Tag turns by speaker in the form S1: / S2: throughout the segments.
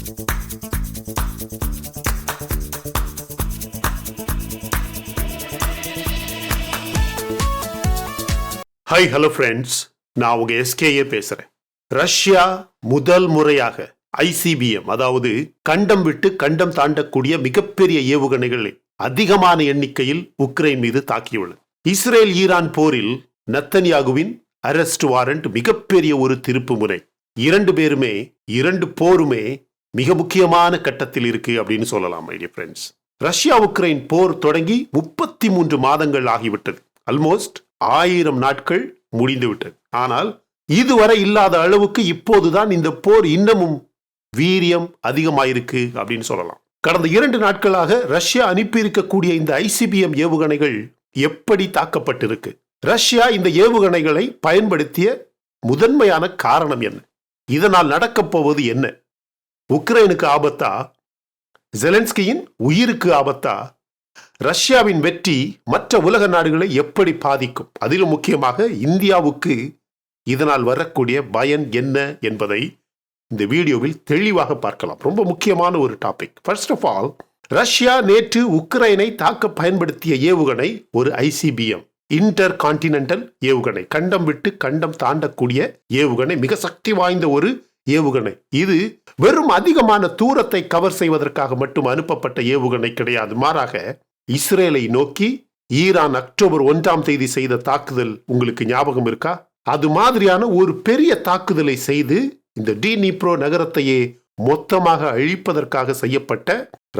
S1: Hi hello friends, நான் உங்க SKA பேசுறேன். ரஷ்யா முதல் முறையாக ஐசிபிஎம், அதாவது கண்டம் விட்டு கண்டம் தாண்டக்கூடிய மிகப்பெரிய ஏவுகணைகளை அதிகமான எண்ணிக்கையில் உக்ரைன் மீது தாக்கியுள்ளது. இஸ்ரேல் ஈரான் போரில் நெத்தன்யாகுவின் அரெஸ்ட் வாரண்ட் மிகப்பெரிய ஒரு திருப்பு முறை. இரண்டு போருமே மிக முக்கியமான கட்டத்தில் இருக்கு அப்படின்னு சொல்லலாம். My dear friends, Russia Ukraine போர் தொடங்கி 33 மாதங்கள் ஆகிவிட்டது. ஆல்மோஸ்ட் 1000 நாட்கள் முடிந்துவிட்டது. ஆனால் இதுவரை இல்லாத அளவுக்கு இப்போதுதான் இந்த போர் இன்னமும் வீரியம் அதிகமாயிருக்கு அப்படின்னு சொல்லலாம். கடந்த 2 நாட்களாக ரஷ்யா அனுப்பியிருக்கக்கூடிய இந்த ஐசிபிஎம் ஏவுகணைகள் எப்படி தாக்கப்பட்டிருக்கு? ரஷ்யா இந்த ஏவுகணைகளை பயன்படுத்திய முதன்மையான காரணம் என்ன? இதனால் நடக்கப் போவது என்ன? உக்ரைனுக்கு ஆபத்தா? ஜெலன்ஸ்கியின் உயிருக்கு ஆபத்தா? ரஷ்யாவின் வெற்றி மற்ற உலக நாடுகளை எப்படி பாதிக்கும்? அதிலும் முக்கியமாக இந்தியாவுக்கு இதனால் வரக்கூடிய பயன் என்ன என்பதை இந்த வீடியோவில் தெளிவாக பார்க்கலாம். ரொம்ப முக்கியமான ஒரு topic. First of all, Russia நேற்று உக்ரைனை தாக்க பயன்படுத்திய ஏவுகணை ஒரு ஐசிபிஎம், இன்டர் கான்டினென்டல் ஏவுகணை, கண்டம் விட்டு கண்டம் தாண்டக்கூடிய ஏவுகணை, மிக சக்தி வாய்ந்த ஒரு ஏவுகணை. இது வெறும் அதிகமான தூரத்தை கவர் செய்வதற்காக மட்டும் அனுப்பப்பட்ட ஏவுகணை கிடையாது. மாறாக இஸ்ரேலை நோக்கி ஈரான் அக்டோபர் 1 செய்த தாக்குதல் உங்களுக்கு ஞாபகம் இருக்கா? அது மாதிரியான ஒரு பெரிய தாக்குதலை செய்து இந்த டினிப்ரோ நகரத்தையே மொத்தமாக அழிப்பதற்காக செய்யப்பட்ட,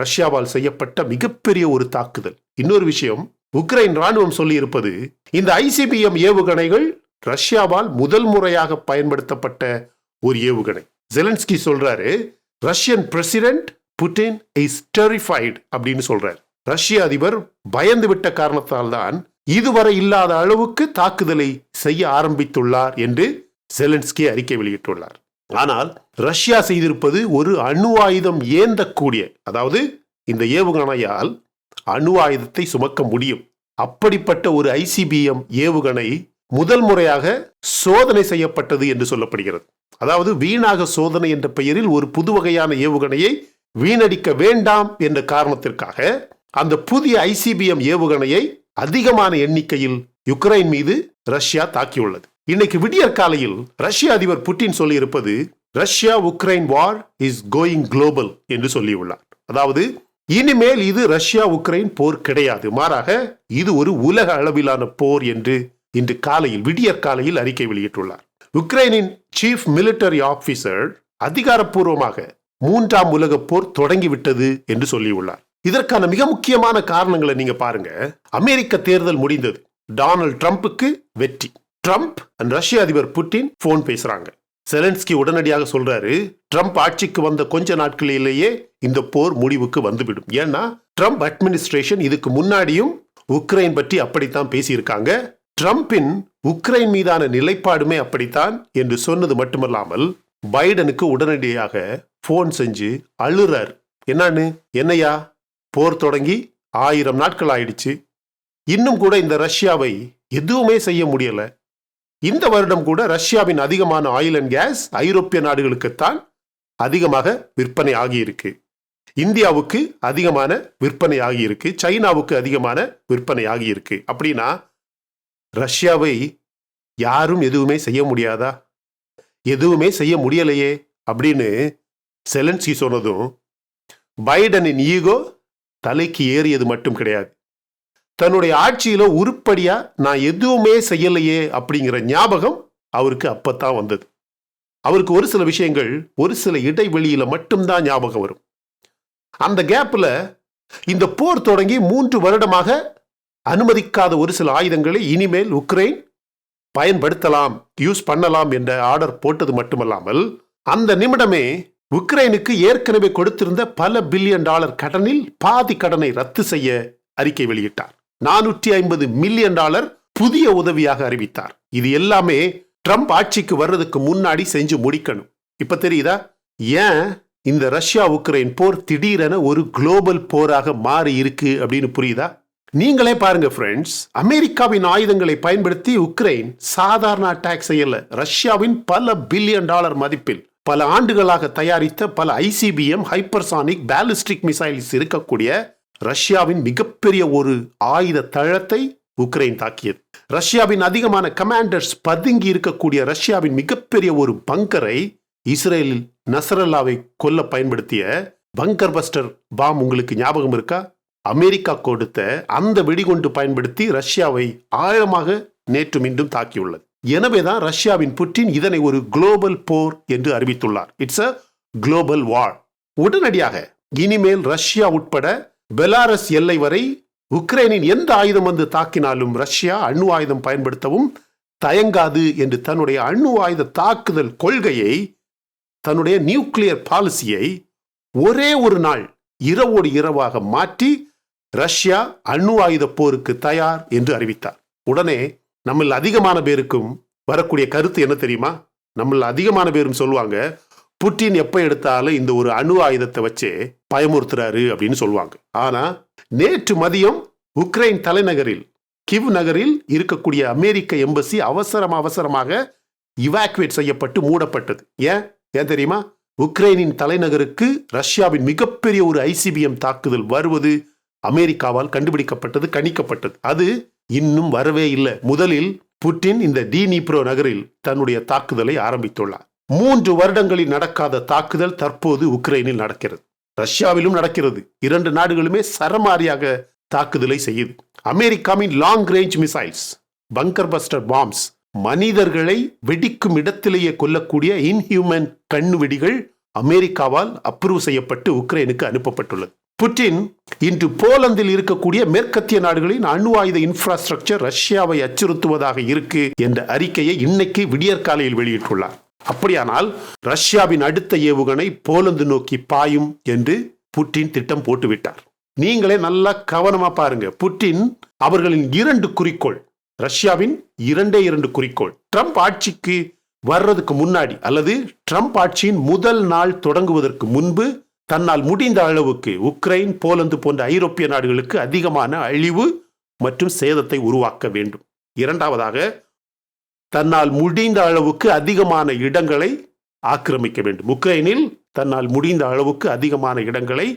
S1: ரஷ்யாவால் செய்யப்பட்ட மிகப்பெரிய ஒரு தாக்குதல். இன்னொரு விஷயம், உக்ரைன் ராணுவம் சொல்லி இருப்பது, இந்த ஐசிபிஎம் ஏவுகணைகள் ரஷ்யாவால் முதல் முறையாக பயன்படுத்தப்பட்ட ஒரு ஏவுகணை. ஜெலன்ஸ்கி சொல்றாரு, Russian president Putin is terrified அப்படின்னு சொல்றாரு. ரஷ்ய அதிபர் பயந்து விட்ட காரணத்தால் தான் இதுவரை இல்லாத அளவுக்கு தாக்குதலை செய்ய ஆரம்பித்துள்ளார் என்று ஜெலன்ஸ்கி அறிக்கை வெளியிட்டுள்ளார். ஆனால் ரஷ்யா செய்திருப்பது ஒரு அணு ஆயுதம் ஏந்தக்கூடிய, அதாவது இந்த ஏவுகணையால் அணு ஆயுதத்தை சுமக்க முடியும். அப்படிப்பட்ட ஒரு ஐசிபிஎம் ஏவுகணை முதல் முறையாக சோதனை செய்யப்பட்டது என்று சொல்லப்படுகிறது. அதாவது வீணாக சோதனை என்ற பெயரில் ஒரு புது வகையான ஏவுகணையை வீணடிக்க வேண்டாம் என்ற காரணத்திற்காக அந்த புதிய ஐசிபிஎம் ஏவுகணையை அதிகமான எண்ணிக்கையில் யுக்ரைன் மீது ரஷ்யா தாக்கியுள்ளது. இன்னைக்கு விடியற் காலையில் ரஷ்ய அதிபர் புட்டின் சொல்லி இருப்பது, Russia Ukraine war is going global என்று சொல்லியுள்ளார். அதாவது இனிமேல் இது ரஷ்யா உக்ரைன் போர் கிடையாது, மாறாக இது ஒரு உலக அளவிலான போர் என்று இன்று காலையில் விடியற் காலையில் அறிக்கை வெளியிட்டுள்ளார். உக்ரைனின் சீஃப் மிலிட்டரி ஆபீசர் அதிகாரப்பூர்வமாக 3ஆம் உலக போர் தொடங்கிவிட்டது என்று சொல்லியுள்ளார். இதற்கான மிக முக்கியமான காரணங்களை நீங்க பாருங்க. அமெரிக்க தேர்தல் முடிந்தது, டொனால்ட் ட்ரம்புக்கு வெற்றி. ட்ரம்ப் ரஷ்ய அதிபர் புட்டின் போன் பேசுறாங்க. செலன்ஸ்கி உடனடியாக சொல்றாரு, ட்ரம்ப் ஆட்சிக்கு வந்த கொஞ்ச நாட்களிலேயே இந்த போர் முடிவுக்கு வந்துவிடும். ஏன்னா ட்ரம்ப் அட்மினிஸ்ட்ரேஷன் இதுக்கு முன்னாடியும் உக்ரைன் பற்றி அப்படித்தான் பேசியிருக்காங்க. ட்ரம்பின் உக்ரைன் மீதான நிலைப்பாடுமே அப்படித்தான் என்று சொன்னது மட்டுமல்லாமல் பைடனுக்கு உடனடியாக போன் செஞ்சு அழுறார். என்னையா, போர் தொடங்கி 1000 நாட்கள் ஆயிடுச்சு, இன்னும் கூட இந்த ரஷ்யாவை எதுவுமே செய்ய முடியல. இந்த வருடம் கூட ரஷ்யாவின் அதிகமான ஆயில் அண்ட் கேஸ் ஐரோப்பிய நாடுகளுக்குத்தான் அதிகமாக விற்பனை ஆகியிருக்கு, இந்தியாவுக்கு அதிகமான விற்பனை ஆகியிருக்கு, சைனாவுக்கு அதிகமான விற்பனை ஆகியிருக்கு. அப்படின்னா ரஷ்யாவை யாரும் எதுவுமே செய்ய முடியாதா? எதுவுமே செய்ய முடியலையே அப்படின்னு செலன்ஸ்கி சொன்னதும் பைடனின் ஈகோ தலைக்கு ஏறியது மட்டும் கிடையாது, தன்னுடைய ஆட்சியில உருப்படியா நான் எதுவுமே செய்யலையே அப்படிங்கிற ஞாபகம் அவருக்கு அப்பத்தான் வந்தது. அவருக்கு ஒரு சில விஷயங்கள் ஒரு சில இடைவெளியில மட்டும்தான் ஞாபகம் வரும். அந்த கேப்ல இந்த போர் தொடங்கி 3 வருடமாக அனுமதிக்காத ஒரு சில ஆயுதங்களை இனிமேல் உக்ரைன் பயன்படுத்தலாம், யூஸ் பண்ணலாம் என்ற ஆர்டர் போட்டது மட்டுமல்லாமல், அந்த நிமிடமே உக்ரைனுக்கு ஏற்கனவே கொடுத்திருந்த பல பில்லியன் டாலர் கடனில் பாதி கடனை ரத்து செய்ய அறிக்கை வெளியிட்டார். $450 மில்லியன் புதிய உதவியாக அறிவித்தார். இது எல்லாமே ட்ரம்ப் ஆட்சிக்கு வர்றதுக்கு முன்னாடி செஞ்சு முடிக்கணும். இப்ப தெரியுதா ஏன் இந்த ரஷ்யா உக்ரைன் போர் திடீரென ஒரு குளோபல் போராக மாறி இருக்கு அப்படின்னு புரியுதா? நீங்களே பாருங்க ஃப்ரெண்ட்ஸ், அமெரிக்காவின் ஆயுதங்களை பயன்படுத்தி உக்ரைன் சாதாரண அட்டாக் செய்யல, ரஷ்யாவின் பல பில்லியன் டாலர் மதிப்பில் பல ஆண்டுகளாக தயாரித்த பல ஐசிபிஎம் ஹைப்பர்சானிக் பாலிஸ்டிக் மிசைல்ஸ் இருக்கக்கூடிய ரஷ்யாவின் மிகப்பெரிய ஒரு ஆயுத தளத்தை உக்ரைன் தாக்கியது. ரஷ்யாவின் அதிகமான கமாண்டர்ஸ் பதுங்கி இருக்கக்கூடிய ரஷ்யாவின் மிகப்பெரிய ஒரு பங்கரை இஸ்ரேலில் நசரல்லாவை கொல்ல பயன்படுத்திய பங்கர் பஸ்டர் பாம் உங்களுக்கு ஞாபகம் இருக்கா? அமெரிக்கா கொடுத்த அந்த வெடிகுண்டு பயன்படுத்தி ரஷ்யாவை ஆழமாக நேற்று மீண்டும் தாக்கியுள்ளது. எனவேதான் ரஷ்யாவின் புட்டின் இதனை ஒரு குளோபல் போர் என்று அறிவித்துள்ளார். இட்ஸ் அ குளோபல் வார். உடனடியாக இனிமேல் ரஷ்யா உட்பட பெலாரஸ் எல்லை வரை உக்ரைனின் எந்த ஆயுதம் வந்து தாக்கினாலும் ரஷ்யா அணு ஆயுதம் பயன்படுத்தவும் தயங்காது என்று தன்னுடைய அணு ஆயுத தாக்குதல் கொள்கையை, தன்னுடைய நியூக்ளியர் பாலிசியை ஒரே ஒரு நாள் இரவோடு இரவாக மாற்றி ரஷ்யா அணு ஆயுத போருக்கு தயார் என்று அறிவித்தார். உடனே நம்மள அதிகமான பேருக்கும் வரக்கூடிய கருத்து என்ன தெரியுமா? நம்மள அதிகமான பேரும் சொல்லுவாங்க, புட்டின் எப்ப எடுத்தாலும் இந்த ஒரு அணு ஆயுதத்தை வச்சு பயமுறுத்துறாரு அப்படின்னு சொல்லுவாங்க. ஆனா நேற்று மதியம் உக்ரைன் தலைநகரில் கிவ் நகரில் இருக்கக்கூடிய அமெரிக்க எம்பசி அவசரமாக இவாக்குவேட் செய்யப்பட்டு மூடப்பட்டது. ஏன் தெரியுமா? உக்ரைனின் தலைநகருக்கு ரஷ்யாவின் மிகப்பெரிய ஒரு ஐசிபிஎம் தாக்குதல் வருவது அமெரிக்காவால் கண்டுபிடிக்கப்பட்டது, கணிக்கப்பட்டது. அது இன்னும் வரவே இல்லை. முதலில் புட்டின் இந்த டினிப்ரோ நகரில் தன்னுடைய தாக்குதலை ஆரம்பித்துள்ளார். 3 வருடங்களில் நடக்காத தாக்குதல் தற்போது உக்ரைனில் நடக்கிறது, ரஷ்யாவிலும் நடக்கிறது. 2 நாடுகளுமே சரமாரியாக தாக்குதலை செய்யுது. அமெரிக்காவின் லாங் ரேஞ்ச் மிசைல்ஸ், பங்கர் பஸ்டர் பாம்ஸ், மனிதர்களை வெடிக்கும் இடத்திலேயே கொல்லக்கூடிய இன்ஹியூமன் கண்ணு வெடிகள் அமெரிக்காவால் அப்ரூவ் செய்யப்பட்டு உக்ரைனுக்கு அனுப்பப்பட்டுள்ளது. புட்டின் இன்று போலந்தில் இருக்கக்கூடிய மேற்கத்திய நாடுகளின் அணு ஆயுத இன்ஃப்ராஸ்ட்ரக்சர் ரஷ்யாவை அச்சுறுத்துவதாக இருக்கு என்ற அறிக்கையை இன்னைக்கு விடியற்காலையில் வெளியிட்டுள்ளார். அப்படியானால் ரஷ்யாவின் அடுத்த ஏவுகணை போலந்து நோக்கி பாயும் என்று புட்டின் திட்டம் போட்டுவிட்டார். நீங்களே நல்லா கவனமா பாருங்க. புட்டின் அவர்களின் 2 குறிக்கோள், ரஷ்யாவின் 2 குறிக்கோள், ட்ரம்ப் ஆட்சிக்கு வர்றதுக்கு முன்னாடி அல்லது ட்ரம்ப் ஆட்சியின் முதல் நாள் தொடங்குவதற்கு முன்பு தன்னால் முடிந்த அளவுக்கு உக்ரைன், போலந்து போன்ற ஐரோப்பிய நாடுகளுக்கு அதிகமான அழிவு மற்றும் சேதத்தை உருவாக்க வேண்டும். 2வதாக தன்னால் முடிந்த அளவுக்கு அதிகமான இடங்களை ஆக்கிரமிக்க வேண்டும். உக்ரைனில் தன்னால் முடிந்த அளவுக்கு அதிகமான இடங்களை,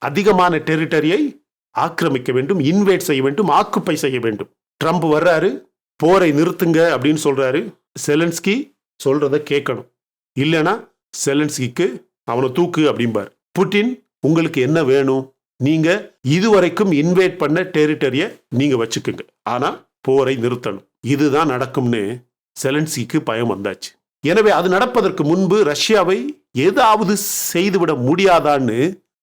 S1: அதிகமான டெரிட்டரியை ஆக்கிரமிக்க வேண்டும், இன்வேட் செய்ய வேண்டும், ஆக்குப்பை செய்ய வேண்டும். ட்ரம்ப் வர்றாரு, போரை நிறுத்துங்க அப்படின்னு சொல்றாரு. செலன்ஸ்கி சொல்றதை கேட்கணும், இல்லைன்னா செலன்ஸ்கிக்கு அவனை தூக்கு அப்படிம்பார். புட்டின் உங்களுக்கு என்ன வேணும்? நீங்க இதுவரைக்கும் இன்வேட் பண்ண டெரிட்டரியை நீங்க வச்சுக்குங்க, ஆனா போரை நிறுத்தணும். இதுதான் நடக்கும்னு செலன்ஸ்கிக்கு பயம் வந்தாச்சு. எனவே அது நடப்பதற்கு முன்பு ரஷ்யாவை ஏதாவது செய்துவிட முடியாதான்னு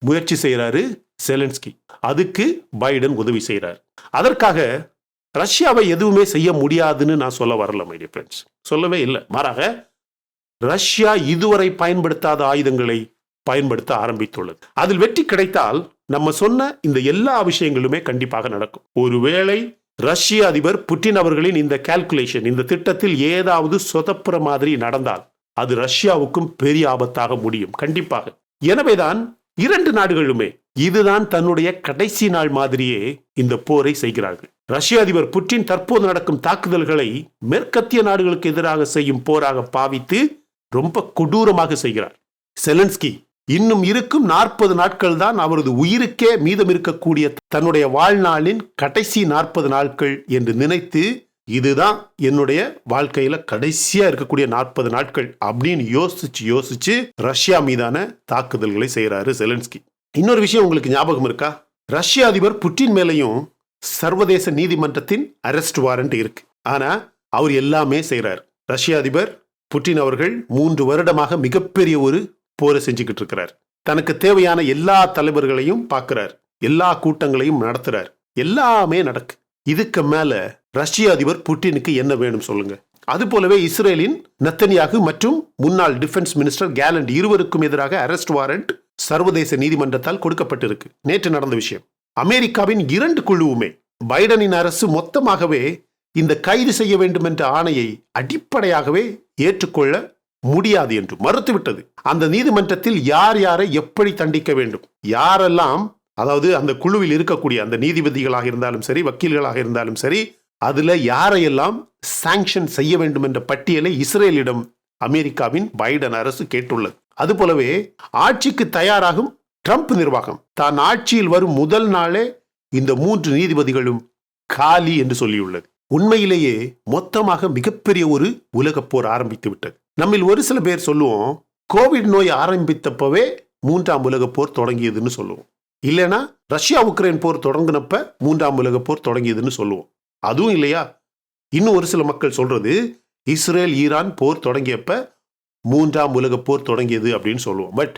S1: முயற்சி செய்யறாரு செலன்ஸ்கி. அதுக்கு பைடன் உதவி செய்யறாரு. அதற்காக ரஷ்யாவை எதுவுமே செய்ய முடியாதுன்னு நான் சொல்ல வரல மை டியர் ஃப்ரெண்ட்ஸ், சொல்லவே இல்லை. மாறாக ரஷ்யா இதுவரை பயன்படுத்தாத ஆயுதங்களை பயன்படுத்த ஆரம்பித்துள்ளது. அதில் வெற்றி கிடைத்தால் நம்ம சொன்ன இந்த எல்லா விஷயங்களுமே கண்டிப்பாக நடக்கும். ஒருவேளை ரஷ்ய அதிபர் புட்டின் அவர்களின் இந்த கால்குலேஷன், இந்த திட்டத்தில் ஏதாவது சொதப்புற மாதிரி நடந்தால் அது ரஷ்யாவுக்கும் பெரிய ஆபத்தாக முடியும் கண்டிப்பாக. எனவேதான் 2 நாடுகளுமே இதுதான் தன்னுடைய கடைசி நாள் மாதிரியே இந்த போரை செய்கிறார்கள். ரஷ்ய அதிபர் புட்டின் தற்போது நடக்கும் தாக்குதல்களை மேற்கத்திய நாடுகளுக்கு எதிராக செய்யும் போராக பாவித்து ரொம்ப கொடூரமாக செய்கிறார். செலன்ஸ்கி இன்னும் இருக்கும் 40 நாட்கள் தான் அவரது உயிருக்கே மீதம் இருக்கக்கூடிய தன்னுடைய வாழ்நாளின் கடைசி 40 நாட்கள் என்று நினைத்து, இதுதான் என்னுடைய வாழ்க்கையில கடைசியா இருக்கக்கூடிய 40 நாட்கள் அப்படின்னு யோசிச்சு ரஷ்யா மீதான தாக்குதல்களை செய்யறாரு செலன்ஸ்கி. இன்னொரு விஷயம் உங்களுக்கு ஞாபகம் இருக்கா? ரஷ்ய அதிபர் புட்டின் மேலையும் சர்வதேச நீதிமன்றத்தின் அரெஸ்ட் வாரண்ட் இருக்கு. ஆனா அவர் எல்லாமே செய்யறாரு. ரஷ்ய அதிபர் புட்டின் அவர்கள் 3 வருடமாக மிகப்பெரிய ஒரு போரை செஞ்சுக்கிட்டு இருக்கிறார். தனக்கு தேவையான எல்லா தலைவர்களையும் பார்க்கிறார், எல்லா கூட்டங்களையும் நடத்துறார், எல்லாமே நடக்கு. இதுக்கு மேல ரஷ்ய அதிபர் புட்டினுக்கு என்ன வேணும் சொல்லுங்க? அது போலவே இஸ்ரேலின் நெத்தன்யாகு மற்றும் முன்னாள் டிஃபென்ஸ் மினிஸ்டர் கேலண்ட் இருவருக்கும் எதிராக அரெஸ்ட் வாரண்ட் சர்வதேச நீதிமன்றத்தால் கொடுக்கப்பட்டிருக்கு. நேற்று நடந்த விஷயம். அமெரிக்காவின் 2 குழுவுமே பைடனின் அரசு மொத்தமாகவே இந்த கைது செய்ய வேண்டும் என்ற ஆணையை அடிப்படையாகவே ஏற்றுக்கொள்ள முடியாது என்று மறுத்துவிட்டது. அந்த நீதிமன்றத்தில் யார் யாரை எப்படி தண்டிக்க வேண்டும், யாரெல்லாம், அதாவது அந்த குழுவில் இருக்கக்கூடிய அந்த நீதிபதிகளாக இருந்தாலும் சரி, வக்கீல்களாக இருந்தாலும் சரி, அதுல யாரையெல்லாம் சாங்ஷன் செய்ய வேண்டும் என்ற பட்டியலை இஸ்ரேலிடம் அமெரிக்காவின் பைடன் அரசு கேட்டுள்ளது. அது போலவே ஆட்சிக்கு தயாராகும் ட்ரம்ப் நிர்வாகம் தான் ஆட்சியில் வரும் முதல் நாளே இந்த 3 நீதிபதிகளும் காலி என்று சொல்லியுள்ளது. உண்மையிலேயே மொத்தமாக மிகப்பெரிய ஒரு உலகப் போர் ஆரம்பித்து விட்டது. நம்மில் ஒரு சில பேர் சொல்லுவோம், கோவிட் நோய் ஆரம்பித்தப்பவே 3ஆம் உலகப் போர் தொடங்கியதுன்னு சொல்லுவோம். இல்லைன்னா ரஷ்யா உக்ரைன் போர் தொடங்கினப்ப 3ஆம் உலகப் போர் தொடங்கியதுன்னு சொல்லுவோம். அதுவும் இல்லையா, இன்னும் ஒரு சில மக்கள் சொல்றது இஸ்ரேல் ஈரான் போர் தொடங்கியப்ப 3ஆம் உலகப் போர் தொடங்கியது அப்படின்னு சொல்லுவோம். பட்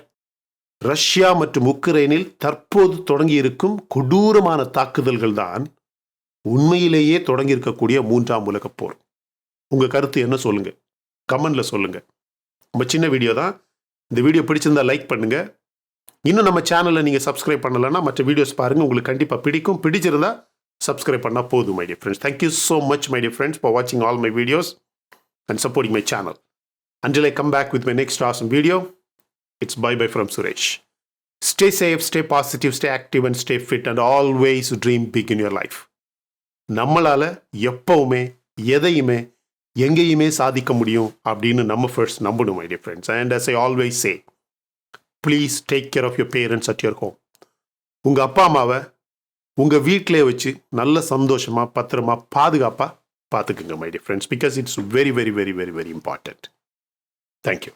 S1: ரஷ்யா மற்றும் உக்ரைனில் தற்போது தொடங்கியிருக்கும் கொடூரமான தாக்குதல்கள் தான் உண்மையிலேயே தொடங்கியிருக்கக்கூடிய 3ஆம் உலகப் போர். உங்க கருத்து என்ன சொல்லுங்க, கமெண்ட்ல சொல்லுங்க. ரொம்ப சின்ன வீடியோ தான். இந்த வீடியோ பிடிச்சிருந்தா லைக் பண்ணுங்க. இன்னும் நம்ம சேனலை நீங்க சப்ஸ்கிரைப் பண்ணலன்னா மற்ற வீடியோஸ் பாருங்க, உங்களுக்கு கண்டிப்பா பிடிக்கும். பிடிச்சிருந்தா சப்ஸ்கிரைப் பண்ணா போதும். My dear friends, thank you so much my dear friends for watching all my videos and supporting my channel. Until I come back with my next awesome video, it's bye from Suresh. Stay safe, stay positive, stay active and stay fit and always dream big in your life. நம்மளால எப்பவுமே எதையுமே எங்கேயுமே சாதிக்க முடியும் அப்படின்னு நம்ம first நம்பணும். My dear friends, and as I always say, please take care of your parents at your home. உங்க அப்பா அம்மாவை உங்க வீட்டிலே வச்சு நல்ல சந்தோஷமா பத்திரமா பாதுகாப்பா பார்த்துக்குங்க my dear friends, because it's very very very very very important. Thank you.